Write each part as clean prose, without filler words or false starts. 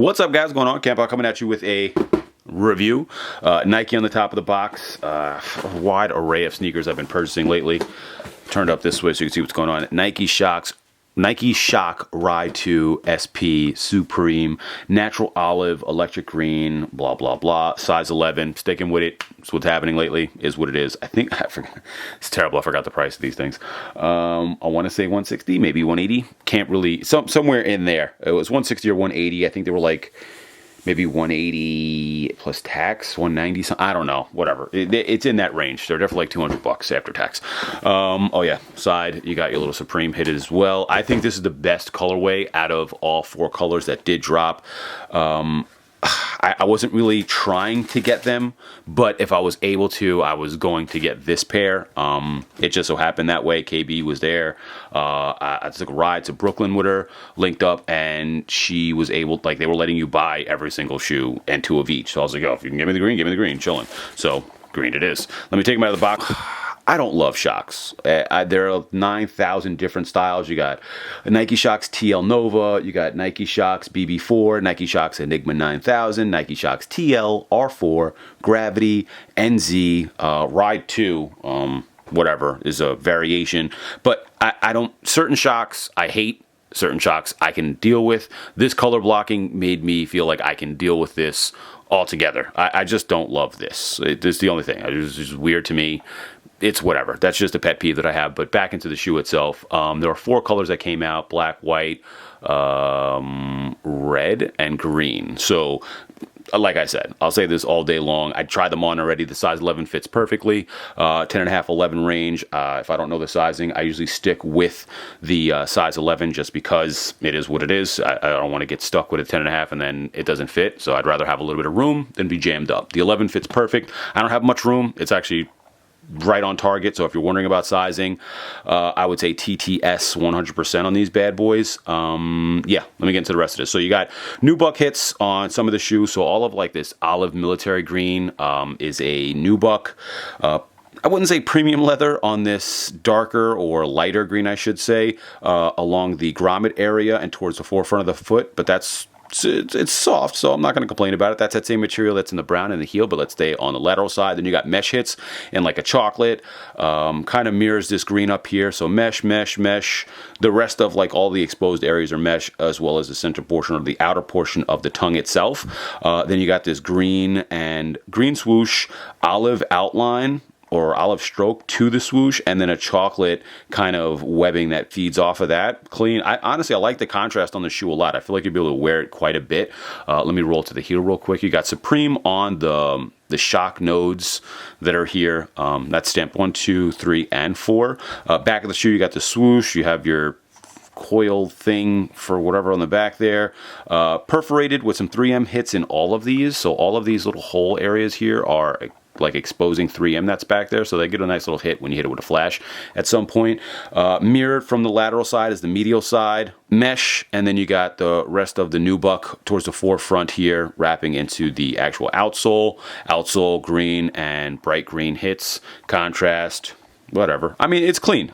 What's up, guys? What's going on? Campo coming at you with a review. Nike on the top of the box. A wide array of sneakers I've been purchasing lately. Turned up this way so you can see what's going on. Nike Shox Ride 2 SP Supreme Natural Olive Electric Green blah blah blah size 11. Sticking with it. That's what's happening lately. Is what it is. I think I forgot. It's terrible. I forgot the price of these things. I want to say 160, maybe 180. Can't really. Somewhere in there. It was 160 or 180. I think they were like maybe 180 plus tax, 190 something. I don't know. Whatever. It's in that range. They're definitely like $200 after tax. Oh yeah, side you got your little Supreme hit as well. I think this is the best colorway out of all four colors that did drop. I wasn't really trying to get them, but if I was able to, I was going to get this pair. It just so happened that way. KB was there. I took a ride to Brooklyn with her, linked up, and she was able, like, they were letting you buy every single shoe and two of each. So I was like, oh, if you can give me the green, give me the green, chilling. So green it is. Let me take them out of the box. I don't love Shox. There are 9,000 different styles. You got a Nike Shox TL Nova, you got Nike Shox BB4, Nike Shox Enigma 9000, Nike Shox TL, R4, Gravity, NZ, Ride 2, whatever is a variation. But I don't, certain Shox I hate, certain Shox I can deal with. This color blocking made me feel like I can deal with this altogether. I just don't love this. It's the only thing. It's just weird to me. It's whatever. That's just a pet peeve that I have. But back into the shoe itself, there are four colors that came out: black, white, red, and green. So, like I said, I'll say this all day long. I tried them on already. The size 11 fits perfectly. 10.5, 11 range. If I don't know the sizing, I usually stick with the size 11 just because it is what it is. I don't want to get stuck with a 10.5 and then it doesn't fit. So I'd rather have a little bit of room than be jammed up. The 11 fits perfect. I don't have much room. It's actually right on target. So if you're wondering about sizing, I would say TTS 100% on these bad boys. Yeah, let me get into the rest of this. So you got nubuck hits on some of the shoes. So all of like this olive military green is a nubuck. I wouldn't say premium leather on this darker or lighter green, I should say, along the grommet area and towards the forefront of the foot, but it's soft, so I'm not going to complain about it. That's that same material that's in the brown and the heel, but let's stay on the lateral side. Then you got mesh hits in like a chocolate, kind of mirrors this green up here. So mesh, mesh, mesh. The rest of like all the exposed areas are mesh, as well as the center portion or the outer portion of the tongue itself. Then you got this green and green swoosh, olive outline, or olive stroke to the swoosh, and then a chocolate kind of webbing that feeds off of that. Clean. Honestly, I like the contrast on the shoe a lot. I feel like you'll be able to wear it quite a bit. Let me roll to the heel real quick. You got Supreme on the shock nodes that are here. That's stamped 1, 2, 3, and 4. Back of the shoe, you got the swoosh. You have your coil thing for whatever on the back there. Perforated with some 3M hits in all of these. So all of these little hole areas here are like exposing 3M that's back there, so they get a nice little hit when you hit it with a flash at some point. Mirrored from the lateral side is the medial side. Mesh, and then you got the rest of the nubuck towards the forefront here, wrapping into the actual outsole. Outsole green and bright green hits. Contrast, whatever. I mean, it's clean.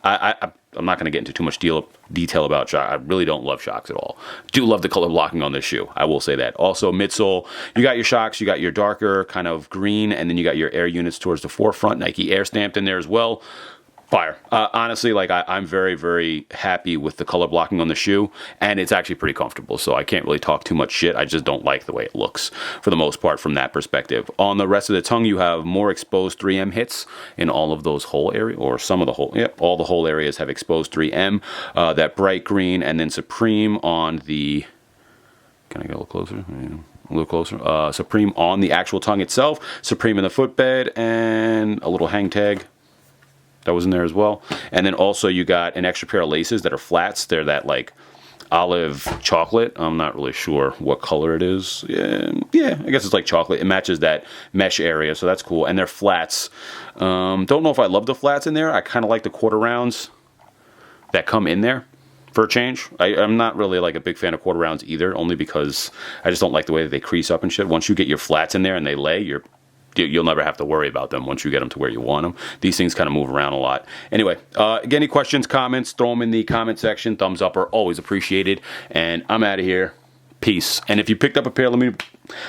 I'm not going to get into too much detail about Shox. I really don't love Shox at all. Do love the color blocking on this shoe. I will say that. Also, midsole, you got your Shox, you got your darker kind of green, and then you got your Air units towards the forefront. Nike Air stamped in there as well. Fire. Honestly, like I'm very, very happy with the color blocking on the shoe, and it's actually pretty comfortable, so I can't really talk too much shit. I just don't like the way it looks for the most part from that perspective. On the rest of the tongue, you have more exposed 3M hits in all of those hole areas, or some of the hole, yep, all the hole areas have exposed 3M. That bright green, and then Supreme on the, can I get a little closer? Yeah. A little closer. Supreme on the actual tongue itself, Supreme in the footbed, and a little hang tag that was in there as well. And then also you got an extra pair of laces that are flats. They're that like olive chocolate. I'm not really sure what color it is. Yeah, I guess it's like chocolate. It matches that mesh area, so that's cool. And they're flats. Don't know if I love the flats in there. I kind of like the quarter rounds that come in there for a change. I'm not really like a big fan of quarter rounds either, only because I just don't like the way that they crease up and shit. Once you get your flats in there and they lay, you'll never have to worry about them once you get them to where you want them. These things kind of move around a lot. Anyway, get any questions, comments, throw them in the comment section. Thumbs up are always appreciated. And I'm out of here. Peace. And if you picked up a pair, let me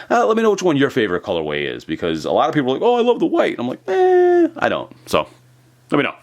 know which one your favorite colorway is, because a lot of people are like, oh, I love the white. I'm like, I don't. So let me know.